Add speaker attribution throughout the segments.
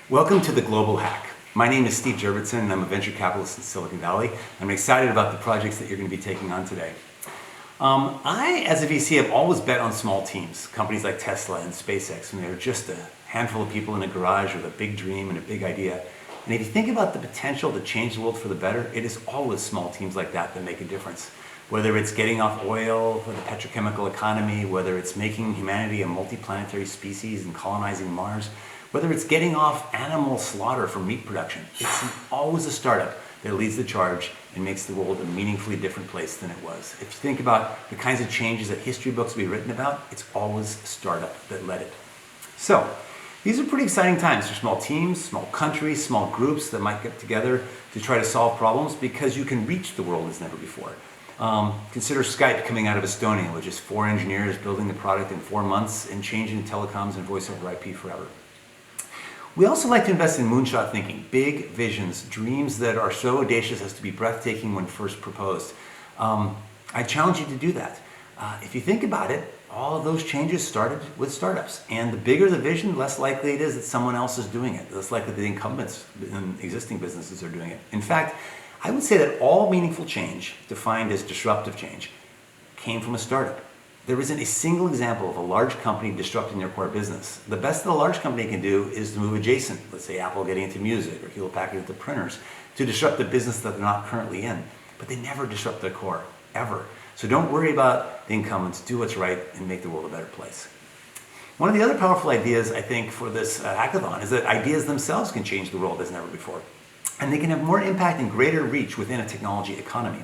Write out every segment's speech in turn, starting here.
Speaker 1: Welcome to The Global Hack. My name is Steve Jurvetson and I'm a venture capitalist in Silicon Valley. I'm excited about the projects that you're going to be taking on today. I, as a VC, have always bet on small teams, companies like Tesla and SpaceX, and they're just a handful of people in a garage with a big dream and a big idea. And if you think about the potential to change the world for the better, it is always small teams like that that make a difference. Whether it's getting off oil for the petrochemical economy, whether it's making humanity a multi-planetary species and colonizing Mars, whether it's getting off animal slaughter for meat production, it's always a startup that leads the charge and makes the world a meaningfully different place than it was. If you think about the kinds of changes that history books will be written about, it's always a startup that led it. So, these are pretty exciting times for small teams, small countries, small groups that might get together to try to solve problems because you can reach the world as never before. Consider Skype coming out of Estonia with just 4 engineers building the product in 4 months and changing telecoms and voice over IP forever. We also like to invest in moonshot thinking, big visions, dreams that are so audacious as to be breathtaking when first proposed. I challenge you to do that. If you think about it, all of those changes started with startups. And the bigger the vision, the less likely it is that someone else is doing it. The less likely the incumbents in existing businesses are doing it. In fact, I would say that all meaningful change, defined as disruptive change, came from a startup. There isn't a single example of a large company disrupting their core business. The best that a large company can do is to move adjacent. Let's say Apple getting into music or Hewlett Packard into printers to disrupt the business that they're not currently in. But they never disrupt their core, ever. So don't worry about the incumbents. Do what's right and make the world a better place. One of the other powerful ideas, I think, for this hackathon is that ideas themselves can change the world as never before. And they can have more impact and greater reach within a technology economy.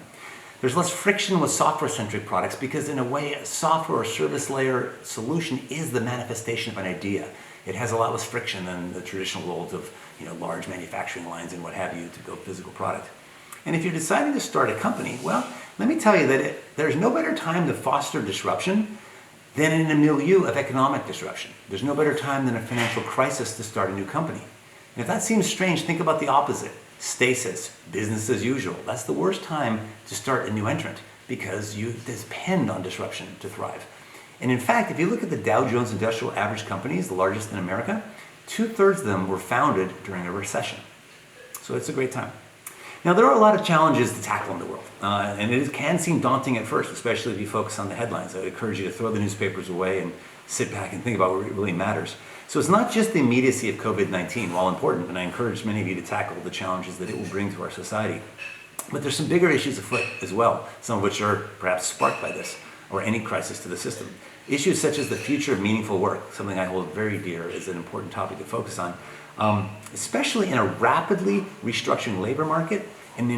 Speaker 1: There's less friction with software-centric products because in a way, a software or service layer solution is the manifestation of an idea. It has a lot less friction than the traditional world of large manufacturing lines and what have you to build physical product. And if you're deciding to start a company, well, let me tell you that there's no better time to foster disruption than in a milieu of economic disruption. There's no better time than a financial crisis to start a new company. And if that seems strange, think about the opposite. Stasis, business as usual. That's the worst time to start a new entrant because you depend on disruption to thrive. And in fact, if you look at the Dow Jones Industrial Average companies, the largest in America, 2/3 of them were founded during a recession. So it's a great time. Now, there are a lot of challenges to tackle in the world, and it can seem daunting at first, especially if you focus on the headlines. I would encourage you to throw the newspapers away and sit back and think about what really matters. So it's not just the immediacy of COVID-19, while important, and I encourage many of you to tackle the challenges that it will bring to our society. But there's some bigger issues afoot as well, some of which are perhaps sparked by this, or any crisis to the system. Issues such as the future of meaningful work, something I hold very dear, is an important topic to focus on, especially in a rapidly restructuring labor market and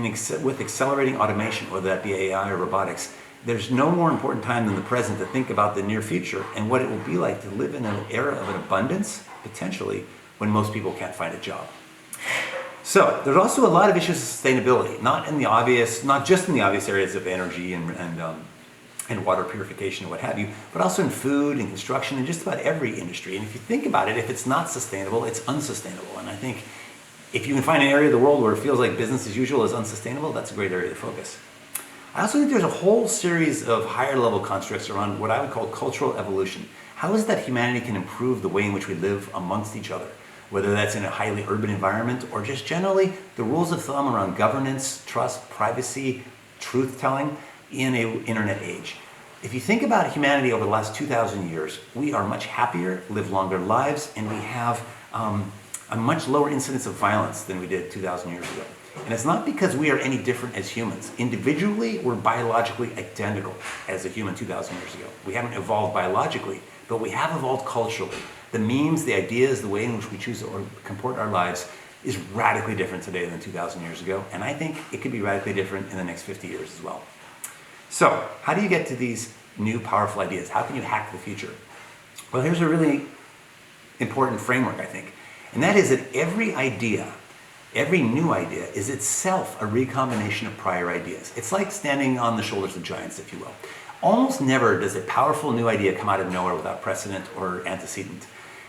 Speaker 1: with accelerating automation, whether that be AI or robotics. There's no more important time than the present to think about the near future and what it will be like to live in an era of an abundance, potentially, when most people can't find a job. So there's also a lot of issues of sustainability, not just in the obvious areas of energy and water purification and what have you, but also in food and construction and just about every industry. And if you think about it, if it's not sustainable, it's unsustainable. And I think if you can find an area of the world where it feels like business as usual is unsustainable, that's a great area to focus. I also think there's a whole series of higher level constructs around what I would call cultural evolution. How is it that humanity can improve the way in which we live amongst each other? Whether that's in a highly urban environment or just generally the rules of thumb around governance, trust, privacy, truth-telling in an internet age. If you think about humanity over the last 2,000 years, we are much happier, live longer lives, and we have a much lower incidence of violence than we did 2,000 years ago. And it's not because we are any different as humans. Individually, we're biologically identical as a human 2,000 years ago. We haven't evolved biologically, but we have evolved culturally. The memes, the ideas, the way in which we choose to comport our lives is radically different today than 2,000 years ago. And I think it could be radically different in the next 50 years as well. So, how do you get to these new powerful ideas? How can you hack the future? Well, here's a really important framework, I think. And that is that every new idea is itself a recombination of prior ideas. It's like standing on the shoulders of giants, if you will. Almost never does a powerful new idea come out of nowhere without precedent or antecedent.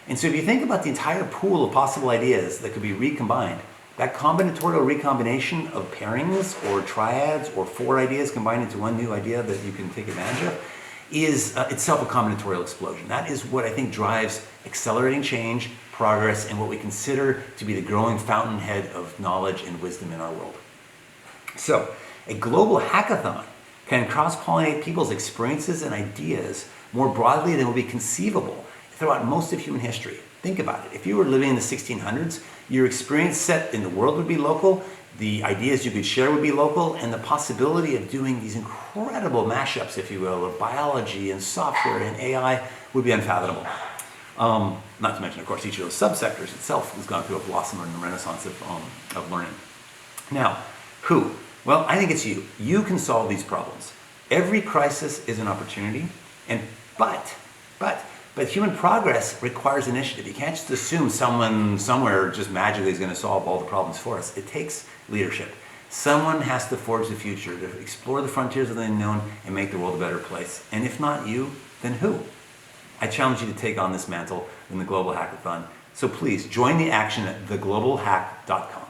Speaker 1: And so if you think about the entire pool of possible ideas that could be recombined, that combinatorial recombination of pairings or triads or 4 ideas combined into one new idea that you can take advantage of is itself a combinatorial explosion. That is what I think drives accelerating change, progress, and what we consider to be the growing fountainhead of knowledge and wisdom in our world. So, a global hackathon can cross-pollinate people's experiences and ideas more broadly than would be conceivable throughout most of human history. Think about it. If you were living in the 1600s, your experience set in the world would be local, the ideas you could share would be local, and the possibility of doing these incredible mashups, if you will, of biology and software and AI would be unfathomable. Not to mention, of course, each of those subsectors itself has gone through a blossom and renaissance of learning. Now, who? Well, I think it's you. You can solve these problems. Every crisis is an opportunity, but human progress requires initiative. You can't just assume someone somewhere just magically is going to solve all the problems for us. It takes leadership. Someone has to forge the future, to explore the frontiers of the unknown and make the world a better place. And if not you, then who? I challenge you to take on this mantle in the Global Hackathon. So please join the action at theglobalhack.com.